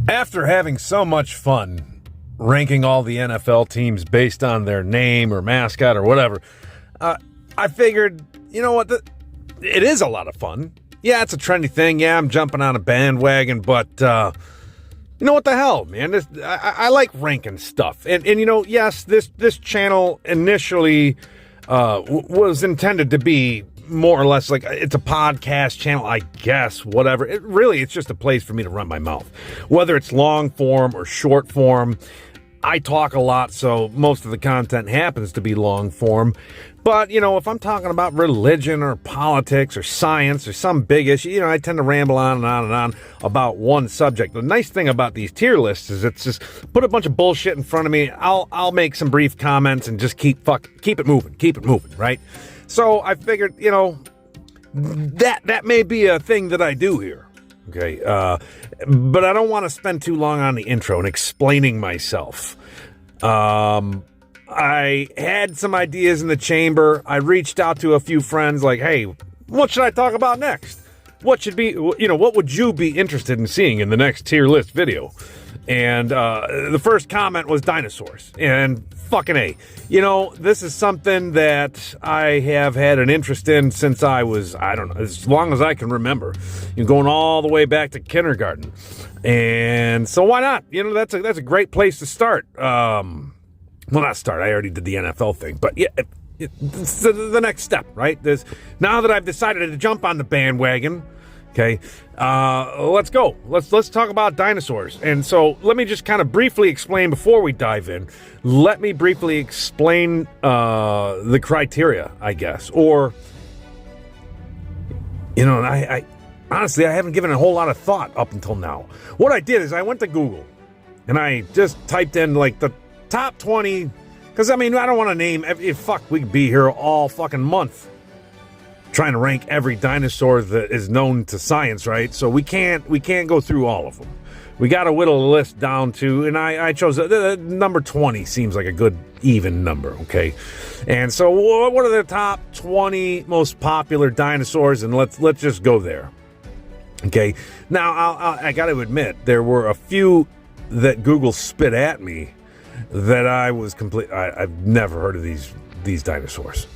After having so much fun ranking all the NFL teams based on their name or mascot or whatever, I figured, you know what, it is a lot of fun. Yeah, it's a trendy thing. Yeah, I'm jumping on a bandwagon, but you know what the hell, man? I like ranking stuff. And you know, yes, this channel initially was intended to be more or less like it's a podcast channel, I guess, whatever. It's just a place for me to run my mouth. Whether it's long form or short form, I talk a lot, so most of the content happens to be long form. But, you know, if I'm talking about religion or politics or science or some big issue, you know, I tend to ramble on and on and on about one subject. The nice thing about these tier lists is it's just put a bunch of bullshit in front of me. I'll make some brief comments and just keep it moving, right? So I figured, you know, that may be a thing that I do here. Okay, but I don't want to spend too long on the intro and explaining myself. I had some ideas in the chamber. I reached out to a few friends like, hey, what should I talk about next? What would you be interested in seeing in the next tier list video? And the first comment was dinosaurs. And fucking A. You know, this is something that I have had an interest in since I was, I don't know, as long as I can remember. You know, going all the way back to kindergarten. And so why not? You know, that's a great place to start. Well, not start. I already did the NFL thing. But yeah, it's the next step, right? Now that I've decided to jump on the bandwagon, okay, let's go. Let's talk about dinosaurs. And so let me just kind of briefly explain before we dive in. Let me briefly explain the criteria, I guess. Or, you know, I honestly, I haven't given a whole lot of thought up until now. What I did is I went to Google and I just typed in like the top 20, because I mean, I don't want to name we could be here all fucking month trying to rank every dinosaur that is known to science, right? So we can't go through all of them. We got to whittle the list down to, and I chose number 20 seems like a good even number, okay? And so what are the top 20 most popular dinosaurs? And let's just go there, okay? Now I got to admit there were a few that Google spit at me that I was I've never heard of these dinosaurs.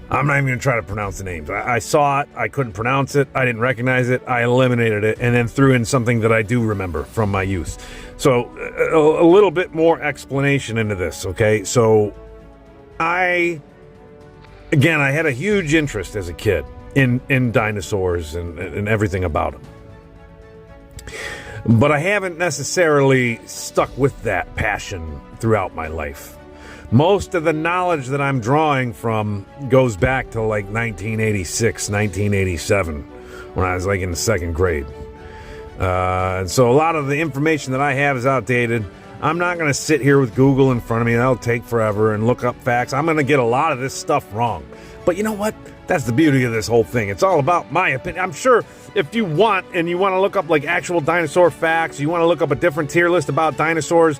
I'm not even going to try to pronounce the names. I saw it. I couldn't pronounce it. I didn't recognize it. I eliminated it and then threw in something that I do remember from my youth. So a little bit more explanation into this, okay? So I had a huge interest as a kid in dinosaurs and everything about them. But I haven't necessarily stuck with that passion throughout my life. Most of the knowledge that I'm drawing from goes back to like 1986, 1987, when I was like in the second grade. And so a lot of the information that I have is outdated. I'm not going to sit here with Google in front of me. That'll take forever and look up facts. I'm going to get a lot of this stuff wrong. But you know what? That's the beauty of this whole thing. It's all about my opinion. I'm sure if you want to look up like actual dinosaur facts, you want to look up a different tier list about dinosaurs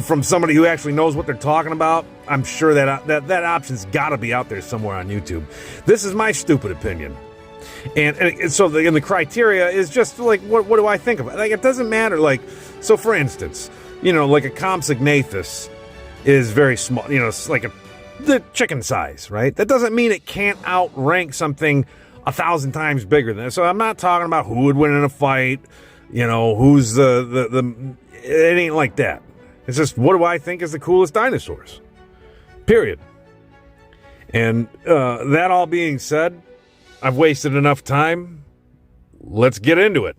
from somebody who actually knows what they're talking about, I'm sure that option's got to be out there somewhere on YouTube. This is my stupid opinion. And so the criteria is just like, what do I think of it? Like, it doesn't matter. Like, so for instance, you know, like a Compsognathus is very small, you know, it's like the chicken size, right? That doesn't mean it can't outrank something 1,000 times bigger than it. So I'm not talking about who would win in a fight, you know, who's it ain't like that. It's just, what do I think is the coolest dinosaurs? Period. And that all being said, I've wasted enough time. Let's get into it.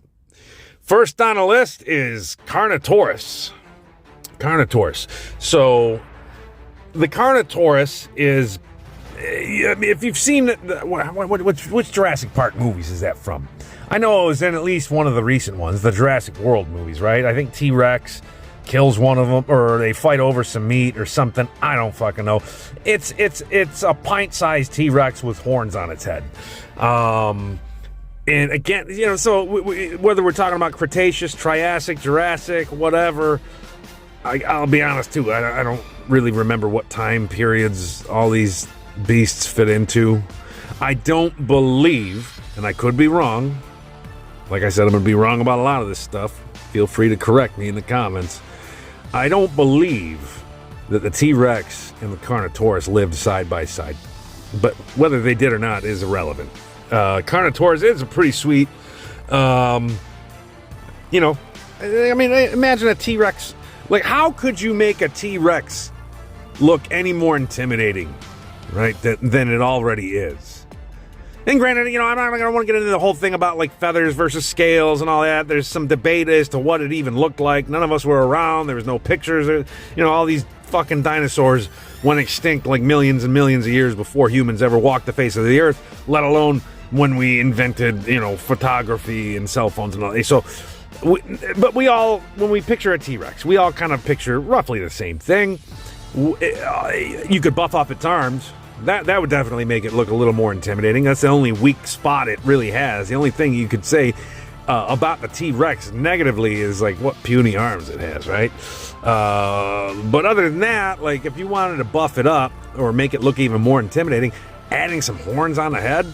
First on the list is Carnotaurus. So the Carnotaurus is, if you've seen which Jurassic Park movies is that from? I know it was in at least one of the recent ones, the Jurassic World movies, right? I think T-Rex kills one of them, or they fight over some meat or something. I don't fucking know. It's a pint-sized T-Rex with horns on its head. And again, you know, so whether we're talking about Cretaceous, Triassic, Jurassic, whatever, I'll be honest too, I don't really remember what time periods all these beasts fit into. I don't believe, and I could be wrong, like I said, I'm going to be wrong about a lot of this stuff, feel free to correct me in the comments. I don't believe that the T-Rex and the Carnotaurus lived side by side. But whether they did or not is irrelevant. Carnotaurus is a pretty sweet, imagine a T-Rex. Like, how could you make a T-Rex look any more intimidating, right, than it already is? And granted, I'm not going to want to get into the whole thing about, like, feathers versus scales and all that. There's some debate as to what it even looked like. None of us were around. There was no pictures. All these fucking dinosaurs went extinct like millions and millions of years before humans ever walked the face of the earth, let alone when we invented, photography and cell phones and all that. So, but we all, when we picture a T-Rex, we all kind of picture roughly the same thing. You could buff up its arms. That would definitely make it look a little more intimidating. That's the only weak spot it really has. The only thing you could say about the T-Rex negatively is like what puny arms it has, right? But other than that, like if you wanted to buff it up or make it look even more intimidating, adding some horns on the head,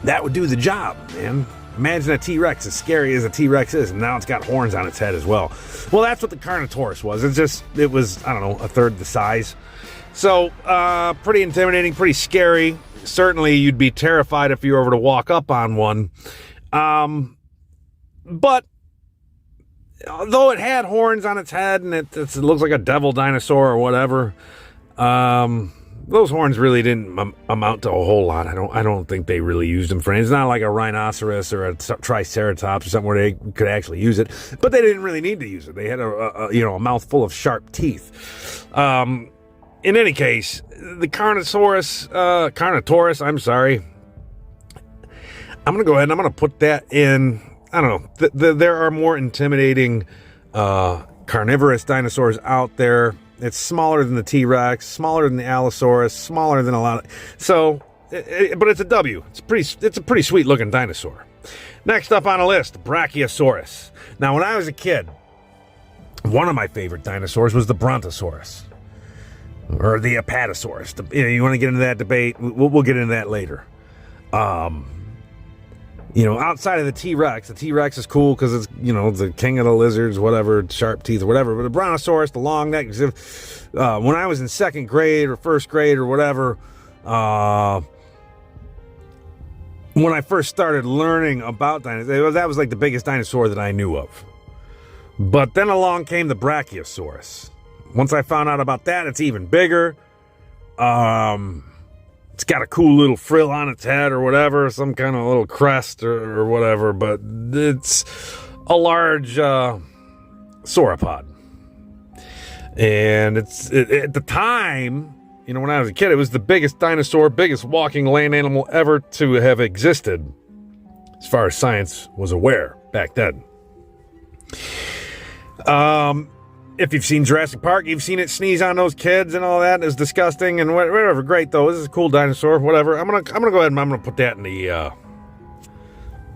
that would do the job, man. Imagine a T-Rex as scary as a T-Rex is, and now it's got horns on its head as well. Well, that's what the Carnotaurus was. It was, I don't know, a third the size. So, pretty intimidating, pretty scary. Certainly, you'd be terrified if you were ever to walk up on one. But, though it had horns on its head, and it looks like a devil dinosaur or whatever, those horns really didn't amount to a whole lot. I don't think they really used them for anything. It's not like a rhinoceros or a triceratops or something where they could actually use it. But they didn't really need to use it. They had a mouthful of sharp teeth. In any case, the Carnotaurus, I'm sorry. I'm going to go ahead and I'm going to put that in, I don't know. There are more intimidating carnivorous dinosaurs out there. It's smaller than the T-Rex, smaller than the Allosaurus, smaller than a lot of... So, but it's a W. It's a pretty sweet looking dinosaur. Next up on the list, Brachiosaurus. Now, when I was a kid, one of my favorite dinosaurs was the Brontosaurus. Or the Apatosaurus. You want to get into that debate? We'll get into that later. Outside of the T-Rex is cool because it's, the king of the lizards, whatever, sharp teeth or whatever. But the Brontosaurus, the long neck, when I was in second grade or first grade or whatever, when I first started learning about dinosaurs, that was like the biggest dinosaur that I knew of. But then along came the Brachiosaurus. Once I found out about that, it's even bigger. It's got a cool little frill on its head or whatever, some kind of little crest or whatever, but it's a large sauropod. And at the time, when I was a kid, it was the biggest dinosaur, biggest walking land animal ever to have existed, as far as science was aware back then. If you've seen Jurassic Park, you've seen it sneeze on those kids and all that. It's disgusting and whatever. Great though. This is a cool dinosaur. Whatever. I'm gonna go ahead and I'm gonna put that in the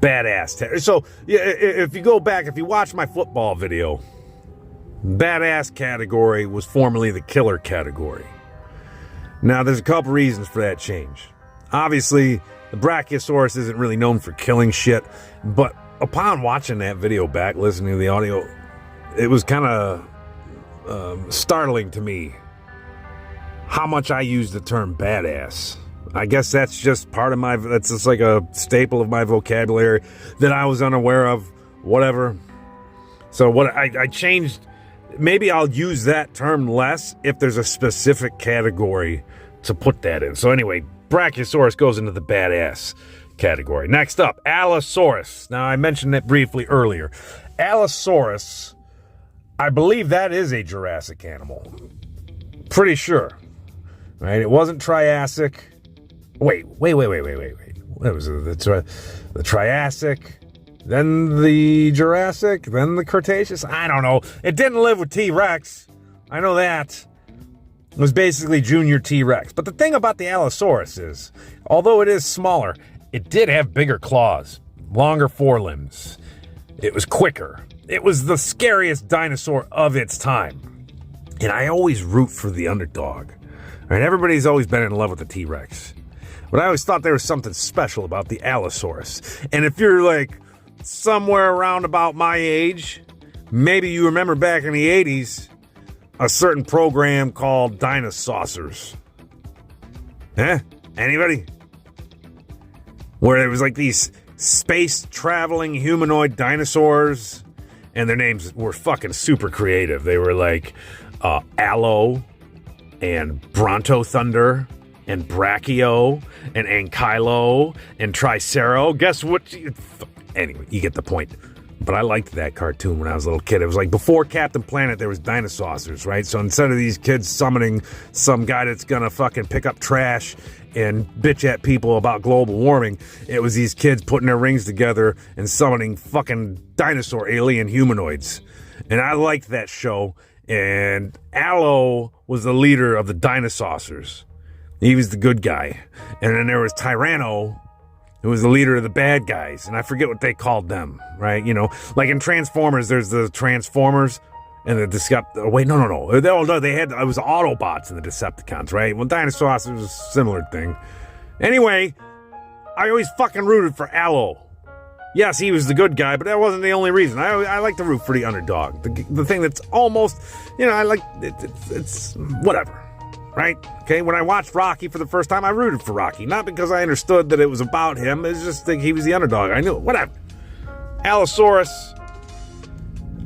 badass. So yeah, if you go back, if you watch my football video, badass category was formerly the killer category. Now there's a couple reasons for that change. Obviously, the Brachiosaurus isn't really known for killing shit, but upon watching that video back, listening to the audio, it was kind of startling to me how much I use the term badass. I guess that's just that's just like a staple of my vocabulary that I was unaware of, whatever. So what I changed, maybe I'll use that term less if there's a specific category to put that in. So anyway, Brachiosaurus goes into the badass category. Next up, Allosaurus. Now I mentioned that briefly earlier. Allosaurus, I believe that is a Jurassic animal. Pretty sure. Right? It wasn't Triassic. Wait. What was it? The Triassic, then the Jurassic, then the Cretaceous? I don't know. It didn't live with T-Rex. I know that. It was basically Junior T-Rex. But the thing about the Allosaurus is, although it is smaller, it did have bigger claws, longer forelimbs. It was quicker. It was the scariest dinosaur of its time. And I always root for the underdog. Right? Everybody's always been in love with the T-Rex. But I always thought there was something special about the Allosaurus. And if you're like somewhere around about my age, Maybe you remember back in the 80s a certain program called Dinosaurs. Huh? Anybody? Where there was like these space traveling humanoid dinosaurs, and their names were fucking super creative. They were like Aloe and Bronto Thunder and Brachio and Ankylo and Tricero. Guess what? Anyway, you get the point. But I liked that cartoon when I was a little kid. It was like before Captain Planet, there was Dinosaurs, right? So instead of these kids summoning some guy that's gonna fucking pick up trash and bitch at people about global warming, it was these kids putting their rings together and summoning fucking dinosaur alien humanoids. And I liked that show. And Aloe was the leader of the Dinosaurs. He was the good guy. And then there was Tyranno, who was the leader of the bad guys. And I forget what they called them, right? You know, like in Transformers, there's the Transformers and the Decepticons. Wait, no. They had, it was Autobots and the Decepticons, right? Well, Dinosaurs was a similar thing. Anyway, I always fucking rooted for Aloe. Yes, he was the good guy, but that wasn't the only reason. I like to root for the underdog. The thing that's almost, you know, I like, it's whatever. Right? Okay, when I watched Rocky for the first time, I rooted for Rocky. Not because I understood that it was about him. It's just that he was the underdog. I knew it. Whatever. Allosaurus.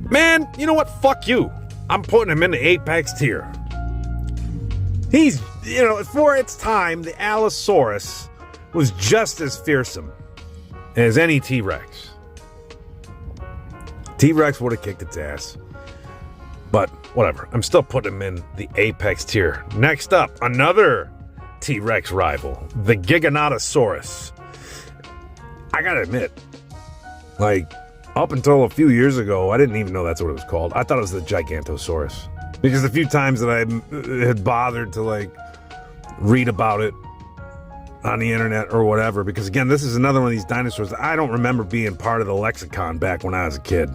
Man, you know what? Fuck you. I'm putting him in the apex tier. He's, you know, for its time, the Allosaurus was just as fearsome as any T-Rex. T-Rex would have kicked its ass. But whatever, I'm still putting him in the apex tier. Next up, another T-Rex rival, the Giganotosaurus. I gotta admit, like, up until a few years ago, I didn't even know that's what it was called. I thought it was the Gigantosaurus. Because the few times that I had bothered to, like, read about it on the internet or whatever, because again, this is another one of these dinosaurs that I don't remember being part of the lexicon back when I was a kid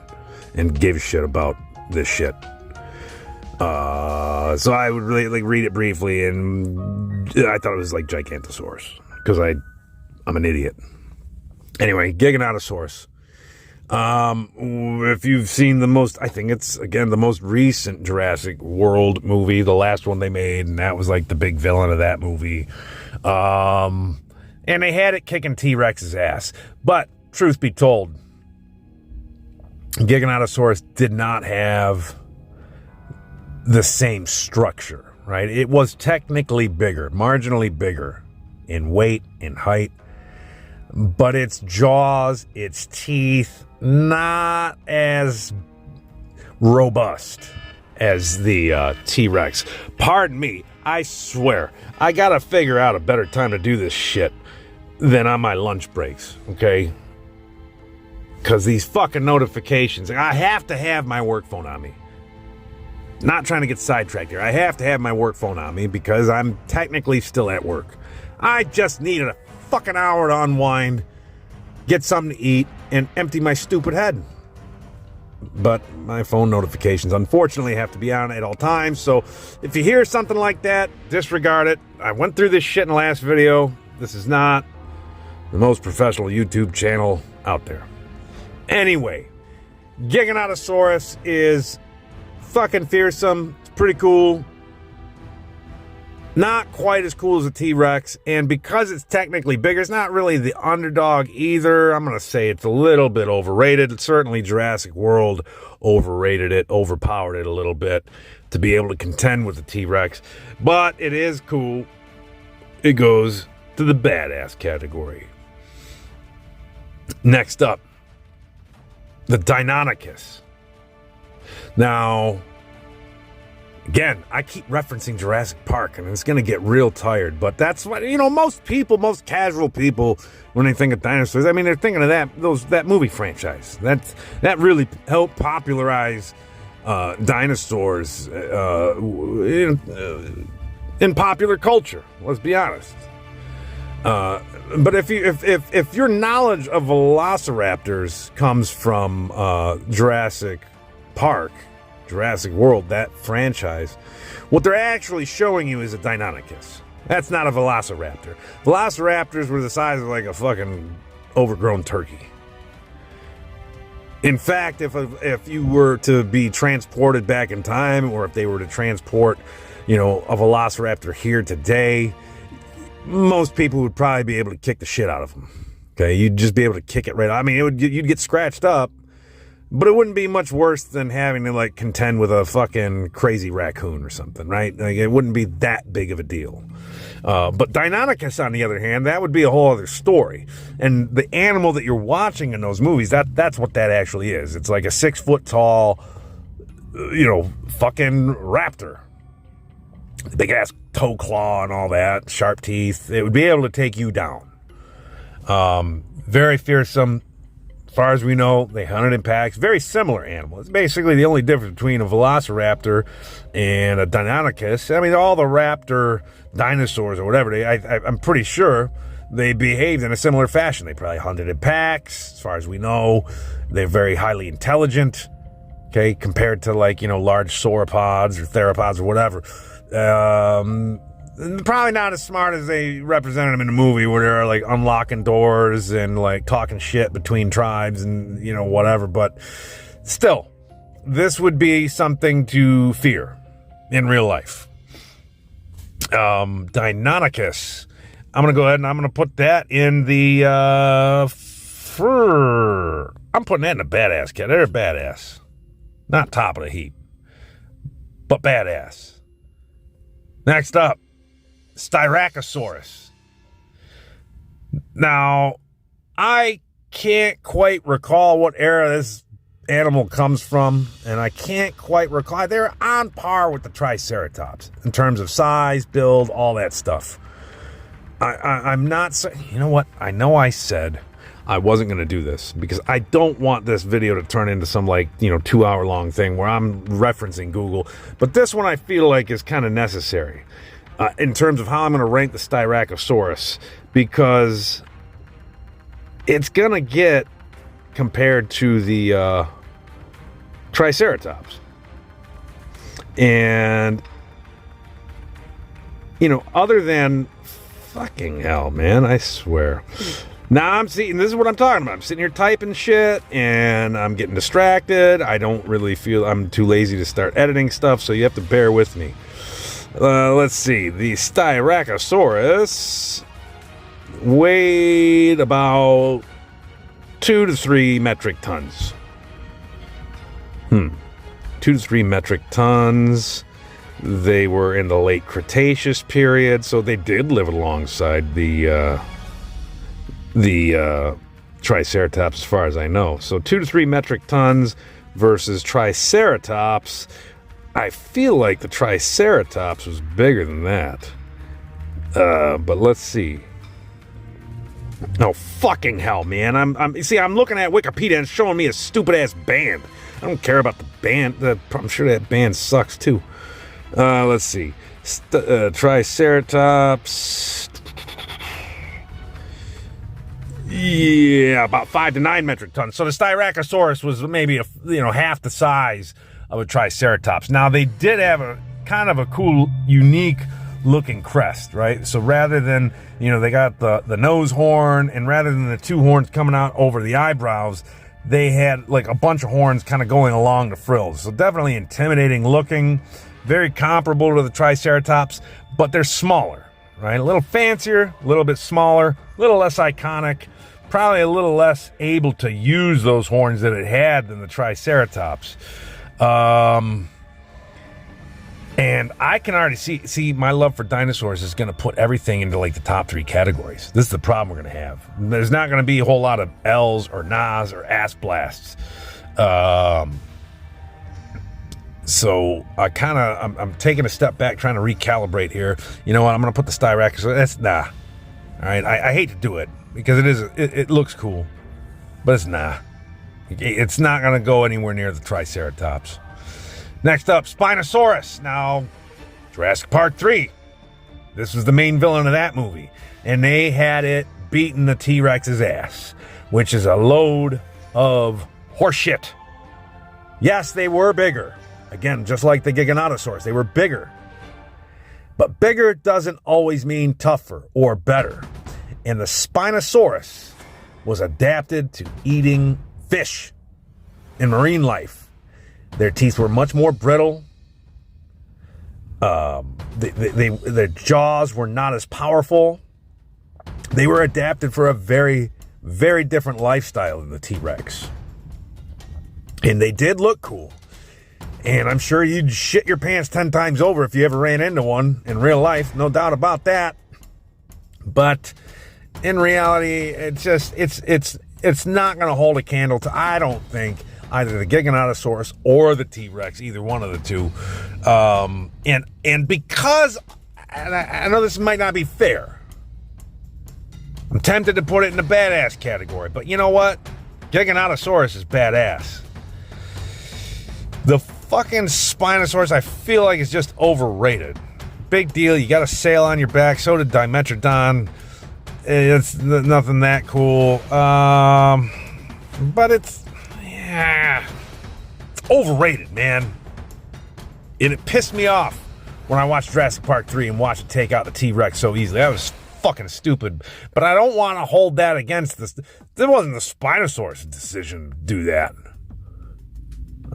and gave a shit about this shit. So I would really like read it briefly, and I thought it was like Gigantosaurus because I'm an idiot. Anyway, Giganotosaurus. If you've seen I think it's again the most recent Jurassic World movie, the last one they made, and that was like the big villain of that movie. And they had it kicking T-Rex's ass. But truth be told, Giganotosaurus did not have the same structure, right? It was technically bigger, marginally bigger in weight, in height, but its jaws, its teeth, not as robust as the T-Rex. Pardon me, I swear, I gotta figure out a better time to do this shit than on my lunch breaks, okay? Because these fucking notifications, I have to have my work phone on me. Not trying to get sidetracked here. I have to have my work phone on me because I'm technically still at work. I just needed a fucking hour to unwind, get something to eat, and empty my stupid head. But my phone notifications unfortunately have to be on at all times, so if you hear something like that, disregard it. I went through this shit in the last video. This is not the most professional YouTube channel out there. Anyway, Giganotosaurus is fucking fearsome. It's pretty cool. Not quite as cool as a T-Rex, and because it's technically bigger, it's not really the underdog either. I'm going to say it's a little bit overrated. Certainly Jurassic World overrated it, overpowered it a little bit to be able to contend with the T-Rex, but it is cool. It goes to the badass category. Next up, the Deinonychus. Now, again, I keep referencing Jurassic Park, and it's going to get real tired, but that's what, you know, most casual people, when they think of dinosaurs, I mean, they're thinking of that movie franchise. That really helped popularize dinosaurs in popular culture, let's be honest. But if your knowledge of velociraptors comes from Jurassic Park, Jurassic World, that franchise, what they're actually showing you is a Deinonychus. That's not a velociraptor. Velociraptors were the size of like a fucking overgrown turkey. In fact, if you were to be transported back in time, or if they were to transport, a velociraptor here today, most people would probably be able to kick the shit out of them. Okay, you'd just be able to kick it right out. I mean, you'd get scratched up, but it wouldn't be much worse than having to contend with a fucking crazy raccoon or something, right? It wouldn't be that big of a deal. But Deinonychus, on the other hand, that would be a whole other story. And the animal that you're watching in those movies, that's what that actually is. It's like a 6 foot tall, fucking raptor. Big ass toe claw and all that, sharp teeth. It would be able to take you down. Very fearsome. As far as we know, they hunted in packs. Very similar animal. It's basically the only difference between a velociraptor and a Deinonychus. I mean, all the raptor dinosaurs or whatever, I'm pretty sure they behaved in a similar fashion. They probably hunted in packs. As far as we know, they're very highly intelligent, okay, compared to large sauropods or theropods or whatever. Probably not as smart as they represented them in the movie, where they're unlocking doors and talking shit between tribes and whatever. But still, this would be something to fear in real life. Deinonychus, I'm gonna go ahead and I'm gonna put that in the I'm putting that in a badass cat. They're a badass, not top of the heap, but badass. Next up, Styracosaurus. Now, I can't quite recall what era this animal comes from, and I can't quite recall. They're on par with the Triceratops in terms of size, build, all that stuff. I'm not saying, you know what? I know I said I wasn't going to do this because I don't want this video to turn into some 2-hour long thing where I'm referencing Google, but this one I feel like is kind of necessary. In terms of how I'm going to rank the Styracosaurus, because it's going to get compared to the Triceratops. And, other than fucking hell, man, I swear. Now this is what I'm talking about. I'm sitting here typing shit and I'm getting distracted. I don't really feel, I'm too lazy to start editing stuff, so you have to bear with me. Let's see. The Styracosaurus weighed about 2 to 3 metric tons. 2 to 3 metric tons. They were in the late Cretaceous period, so they did live alongside the Triceratops, as far as I know. So 2 to 3 metric tons versus Triceratops. I feel like the Triceratops was bigger than that. But let's see. Oh, fucking hell, man. I'm looking at Wikipedia and it's showing me a stupid ass band. I don't care about the band. I'm sure that band sucks too. Let's see. Triceratops. Yeah, about 5 to 9 metric tons. So the Styracosaurus was maybe half the size of a Triceratops. Now, they did have a kind of a cool, unique looking crest, right? So rather than, they got the nose horn, and rather than the 2 horns coming out over the eyebrows, they had a bunch of horns kind of going along the frills. So definitely intimidating looking, very comparable to the Triceratops, but they're smaller, right? A little fancier, a little bit smaller, a little less iconic, probably a little less able to use those horns that it had than the Triceratops. And I can already see my love for dinosaurs is going to put everything into the top 3 categories. This is the problem we're going to have. There's not going to be a whole lot of L's or Nas or ass blasts. So I'm taking a step back, trying to recalibrate here. You know what? I'm going to put the Styracosaurus. That's nah. All right. I hate to do it because it looks cool, but it's nah. It's not going to go anywhere near the Triceratops. Next up, Spinosaurus. Now, Jurassic Park 3. This was the main villain of that movie. And they had it beating the T-Rex's ass, which is a load of horseshit. Yes, they were bigger. Again, just like the Giganotosaurus, they were bigger. But bigger doesn't always mean tougher or better. And the Spinosaurus was adapted to eating fish. in marine life. Their teeth were much more brittle. Their jaws were not as powerful. They were adapted for a very, very different lifestyle than the T-Rex. And they did look cool. And I'm sure you'd shit your pants 10 times over if you ever ran into one in real life. No doubt about that. But in reality, it's not going to hold a candle to, I don't think, either the Giganotosaurus or the T-Rex, either one of the two. And because, and I know this might not be fair, I'm tempted to put it in the badass category, but you know what? Giganotosaurus is badass. The fucking Spinosaurus, I feel like, is just overrated. Big deal. You got a sail on your back. So did Dimetrodon. It's nothing that cool. But it's overrated, man. And it pissed me off when I watched Jurassic Park 3 and watched it take out the T-Rex so easily. That was fucking stupid. But I don't want to hold that against this. It wasn't the Spinosaurus decision to do that.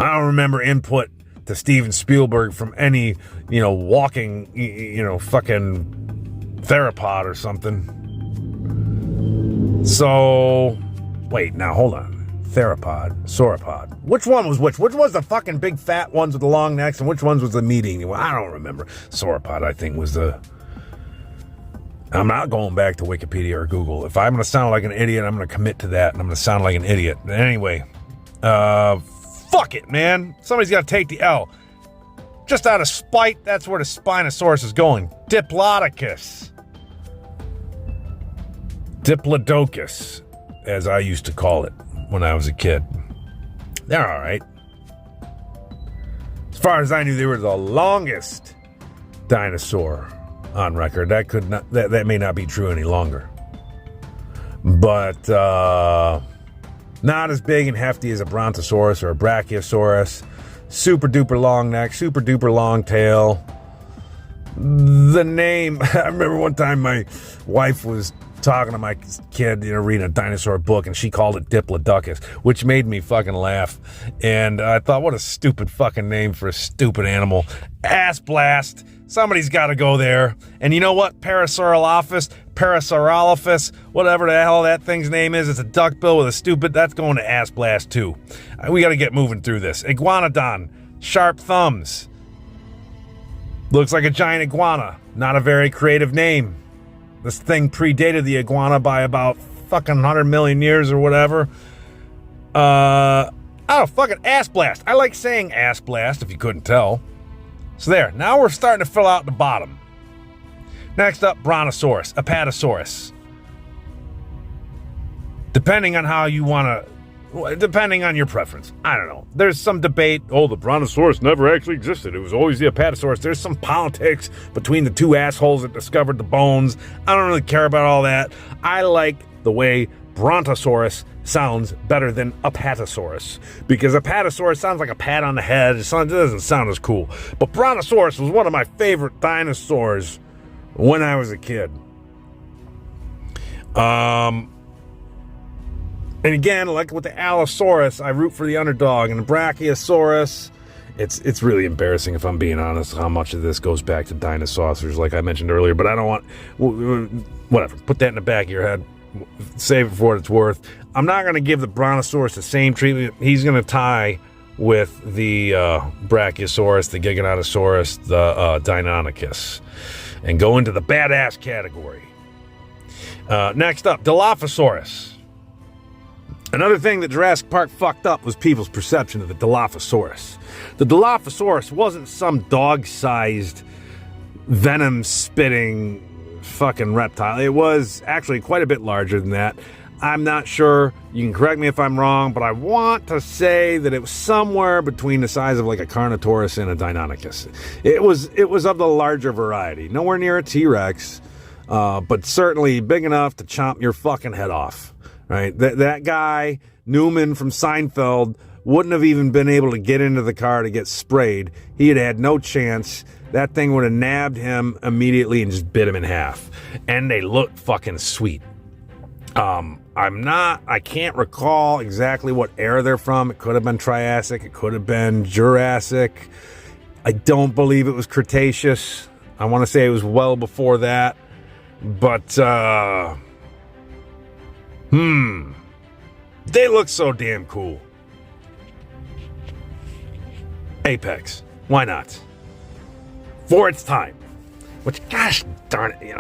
I don't remember input to Steven Spielberg from any, walking, fucking theropod or something. So, wait, now hold on. Theropod, sauropod. Which one was which? Which was the fucking big fat ones with the long necks, and which ones was the meat-eating? Well, I don't remember. Sauropod, I think, was the... I'm not going back to Wikipedia or Google. If I'm going to sound like an idiot, I'm going to commit to that, and I'm going to sound like an idiot. But anyway, fuck it, man. Somebody's got to take the L. Just out of spite, that's where the Spinosaurus is going. Diplodocus. Diplodocus, as I used to call it when I was a kid. They're all right. As far as I knew, they were the longest dinosaur on record. That may not be true any longer. But not as big and hefty as a Brontosaurus or a Brachiosaurus. Super duper long neck, super duper long tail. The name, I remember one time my wife was talking to my kid, reading a dinosaur book, and she called it Diplodocus, which made me fucking laugh. And I thought, what a stupid fucking name for a stupid animal. Ass blast. Somebody's got to go there. And you know what? Parasaurolophus, whatever the hell that thing's name is, it's a duckbill with a stupid, that's going to ass blast too. We got to get moving through this. Iguanodon, sharp thumbs. Looks like a giant iguana. Not a very creative name. This thing predated the iguana by about fucking 100 million years or whatever. Fucking ass blast. I like saying ass blast, if you couldn't tell. So there, now we're starting to fill out the bottom. Next up, Brontosaurus, Apatosaurus. Depending on how you want to, depending on your preference. I don't know. There's some debate. Oh, the Brontosaurus never actually existed. It was always the Apatosaurus. There's some politics between the two assholes that discovered the bones. I don't really care about all that. I like the way Brontosaurus sounds better than Apatosaurus, because Apatosaurus sounds like a pat on the head. It doesn't sound as cool. But Brontosaurus was one of my favorite dinosaurs when I was a kid. And again, like with the Allosaurus, I root for the underdog. And the Brachiosaurus, it's really embarrassing, if I'm being honest, how much of this goes back to dinosaurs, like I mentioned earlier. But I don't want... Whatever. Put that in the back of your head. Save it for what it's worth. I'm not going to give the Brontosaurus the same treatment. He's going to tie with the Brachiosaurus, the Giganotosaurus, the Deinonychus, and go into the badass category. Next up, Dilophosaurus. Another thing that Jurassic Park fucked up was people's perception of the Dilophosaurus. The Dilophosaurus wasn't some dog-sized, venom-spitting fucking reptile. It was actually quite a bit larger than that. I'm not sure. You can correct me if I'm wrong, but I want to say that it was somewhere between the size of like a Carnotaurus and a Deinonychus. It was of the larger variety. Nowhere near a T-Rex, but certainly big enough to chomp your fucking head off. Right? That guy, Newman from Seinfeld, wouldn't have even been able to get into the car to get sprayed. He had no chance. That thing would have nabbed him immediately and just bit him in half. And they look fucking sweet. I can't recall exactly what era they're from. It could have been Triassic. It could have been Jurassic. I don't believe it was Cretaceous. I want to say it was well before that. But, they look so damn cool. Apex. Why not? For its time. Which, gosh darn it,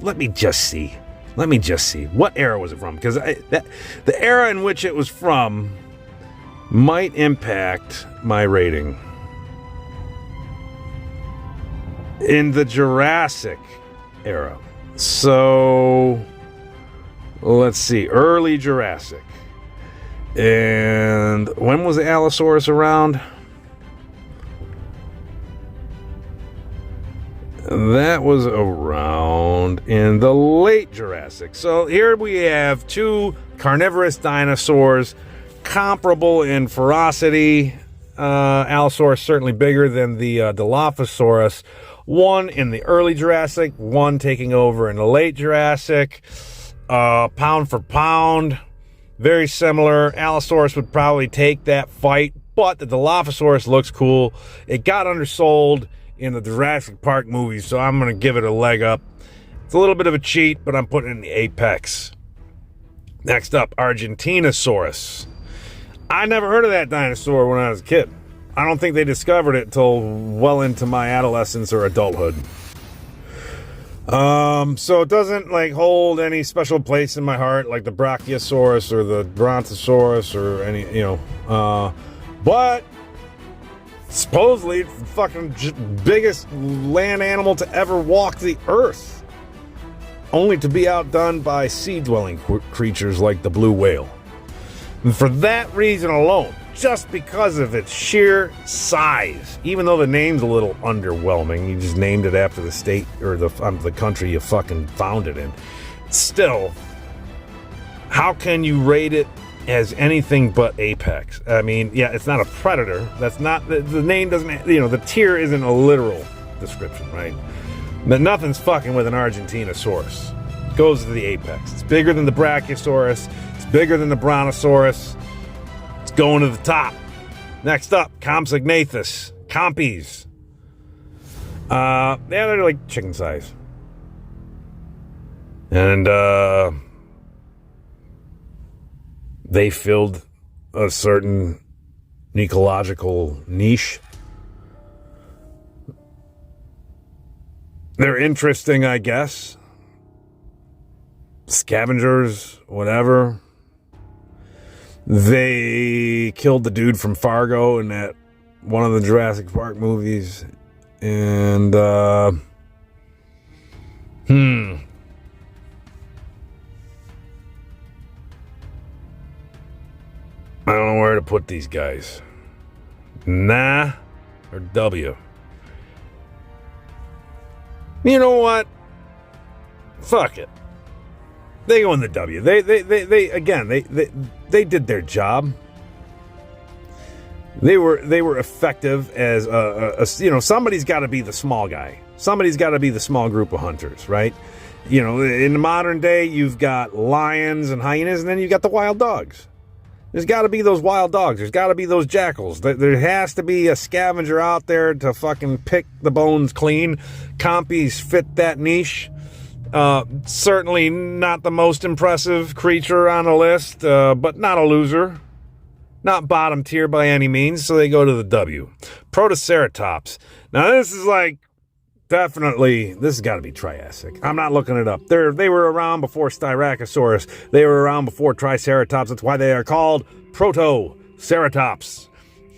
let me just see. What era was it from? Because the era in which it was from might impact my rating. In the Jurassic era. So, let's see. Early Jurassic. And when was the Allosaurus around? That was around in the late Jurassic. So here we have two carnivorous dinosaurs, comparable in ferocity. Allosaurus certainly bigger than the Dilophosaurus. One in the early Jurassic, one taking over in the late Jurassic. Pound for pound, very similar. Allosaurus would probably take that fight, but the Dilophosaurus looks cool. It got undersold in the Jurassic Park movies, so I'm going to give it a leg up. It's a little bit of a cheat, but I'm putting it in the apex. Next up, Argentinosaurus. I never heard of that dinosaur when I was a kid. I don't think they discovered it until well into my adolescence or adulthood. So it doesn't hold any special place in my heart like the Brachiosaurus or the Brontosaurus or any, but supposedly it's the fucking biggest land animal to ever walk the earth, only to be outdone by sea-dwelling creatures like the blue whale. And for that reason alone, just because of its sheer size, even though the name's a little underwhelming, you just named it after the state or the country you fucking found it in. Still, how can you rate it as anything but apex? I mean, yeah, it's not a predator. That's not the name doesn't. The tier isn't a literal description, right? But nothing's fucking with an Argentinosaurus. It goes to the apex. It's bigger than the Brachiosaurus. It's bigger than the Brontosaurus. It's going to the top. Next up, Compsognathus. Compies. Yeah, they're like chicken size. And they filled a certain ecological niche. They're interesting, I guess. Scavengers, whatever. They killed the dude from Fargo in that one of the Jurassic Park movies. And, I don't know where to put these guys. Nah or W. You know what? Fuck it. They go in the W. They did their job. They were effective as somebody's got to be the small guy. Somebody's got to be the small group of hunters, right? In the modern day, you've got lions and hyenas, and then you've got the wild dogs. There's got to be those wild dogs. There's got to be those jackals. There has to be a scavenger out there to fucking pick the bones clean. Compies fit that niche. Certainly not the most impressive creature on the list, but not a loser. Not bottom tier by any means, so they go to the W. Protoceratops. Now this is definitely, this has got to be Triassic. I'm not looking it up. They were around before Styracosaurus. They were around before Triceratops. That's why they are called Protoceratops.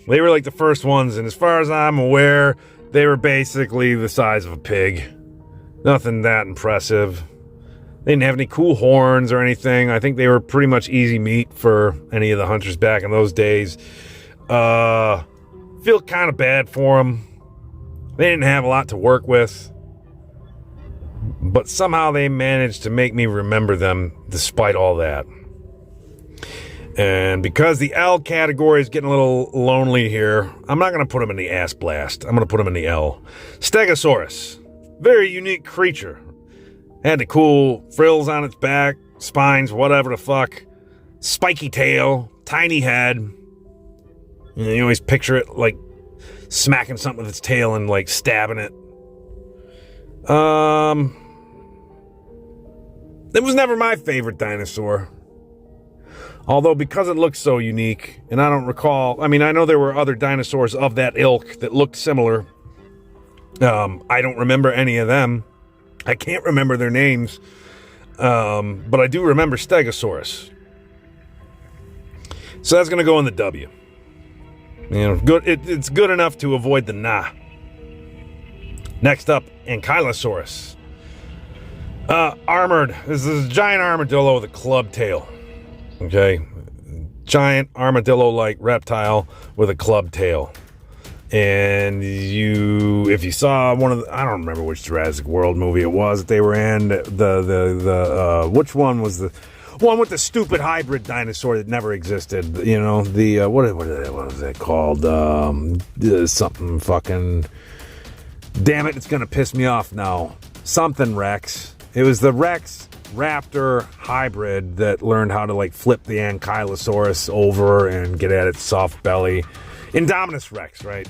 They were the first ones, and as far as I'm aware, they were basically the size of a pig. Nothing that impressive. They didn't have any cool horns or anything. I think they were pretty much easy meat for any of the hunters back in those days. Feel kind of bad for them. They didn't have a lot to work with. But somehow they managed to make me remember them despite all that. And because the L category is getting a little lonely here, I'm not going to put them in the ass blast. I'm going to put them in the L. Stegosaurus. Very unique creature. Had the cool frills on its back, spines, whatever the fuck. Spiky tail, tiny head. You always picture it like smacking something with its tail and like stabbing it. It was never my favorite dinosaur. Although because it looks so unique, and I don't recall, I mean, I know there were other dinosaurs of that ilk that looked similar. I don't remember any of them. I can't remember their names. But I do remember Stegosaurus. So that's going to go in the W. You know, good. It's good enough to avoid the nah. Next up, Ankylosaurus. Armored. This is a giant armadillo with a club tail. Okay? Giant armadillo-like reptile with a club tail. And if you saw one of the, I don't remember which Jurassic World movie it was that they were in, which one was the one with the stupid hybrid dinosaur that never existed, you know, the, what was that called? Something fucking, damn it, it's gonna piss me off now. Something Rex. It was the Rex Raptor hybrid that learned how to like flip the Ankylosaurus over and get at its soft belly. Indominus Rex, right?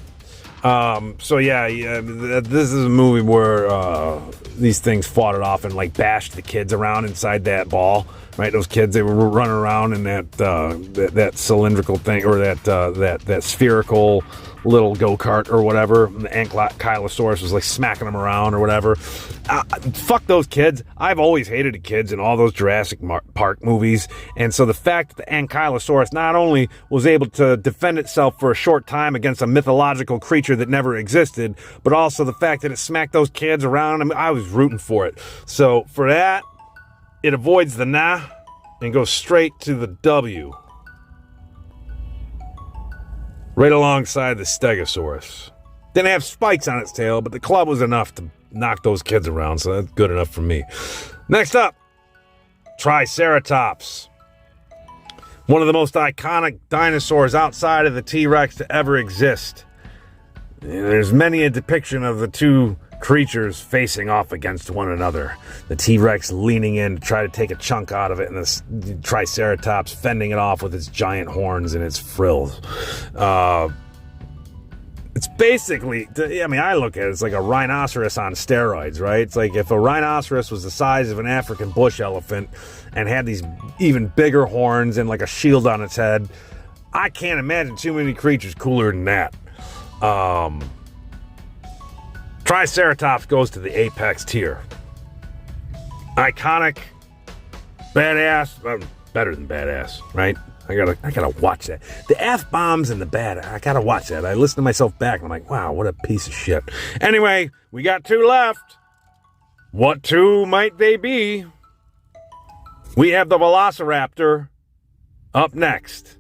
So yeah, this is a movie where these things fought it off and like bashed the kids around inside that ball, right? Those kids, they were running around in that cylindrical thing, or that spherical little go-kart or whatever. And the Ankylosaurus was like smacking them around or whatever. Fuck those kids. I've always hated the kids in all those Jurassic Park movies. And so the fact that the Ankylosaurus not only was able to defend itself for a short time against a mythological creature that never existed, but also the fact that it smacked those kids around, I mean, I was rooting for it. So for that, it avoids the nah and goes straight to the W. Right alongside the Stegosaurus. Didn't have spikes on its tail, but the club was enough to knock those kids around, so that's good enough for me. Next up, Triceratops. One of the most iconic dinosaurs outside of the T-Rex to ever exist. There's many a depiction of the two creatures facing off against one another. The T-Rex leaning in to try to take a chunk out of it, and the Triceratops fending it off with its giant horns and its frills. It's basically, I mean, I look at it, it's like a rhinoceros on steroids, right? It's like if a rhinoceros was the size of an African bush elephant and had these even bigger horns and like a shield on its head. I can't imagine too many creatures cooler than that. Triceratops goes to the apex tier. Iconic, badass, better than badass, right? I gotta watch that. The F-bombs and the bad, I gotta watch that. I listen to myself back and I'm like, wow, what a piece of shit. Anyway, we got two left. What two might they be? We have the Velociraptor up next.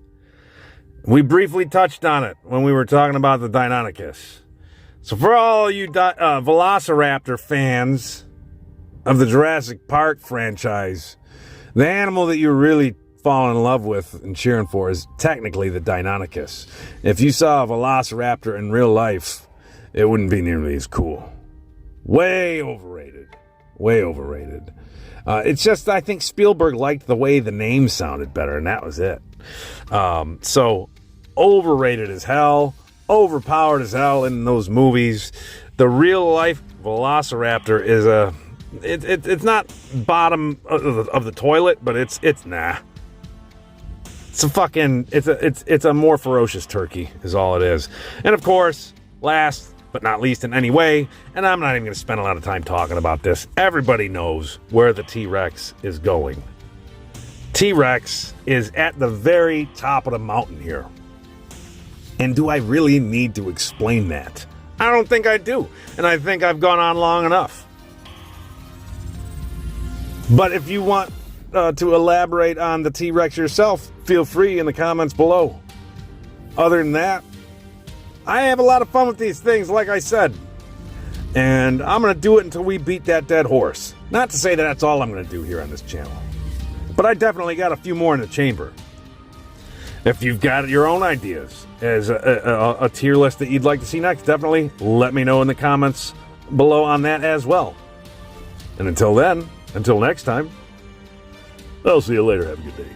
We briefly touched on it when we were talking about the Deinonychus. So for all you Velociraptor fans of the Jurassic Park franchise, the animal that you're really falling in love with and cheering for is technically the Deinonychus. If you saw a Velociraptor in real life, it wouldn't be nearly as cool. Way overrated. Way overrated. It's just, I think Spielberg liked the way the name sounded better, and that was it. So, overrated as hell, overpowered as hell in those movies. The real-life Velociraptor is it's not bottom of the toilet, but it's nah. It's a fucking, it's a more ferocious turkey is all it is. And of course, last but not least in any way, and I'm not even going to spend a lot of time talking about this, everybody knows where the T-Rex is going. T-Rex is at the very top of the mountain here. And do I really need to explain that? I don't think I do. And I think I've gone on long enough. But if you want to elaborate on the T-Rex yourself, feel free in the comments below. Other than that, I have a lot of fun with these things, like I said. And I'm going to do it until we beat that dead horse. Not to say that that's all I'm going to do here on this channel. But I definitely got a few more in the chamber. If you've got your own ideas as a tier list that you'd like to see next, definitely let me know in the comments below on that as well. And until then, until next time, I'll see you later. Have a good day.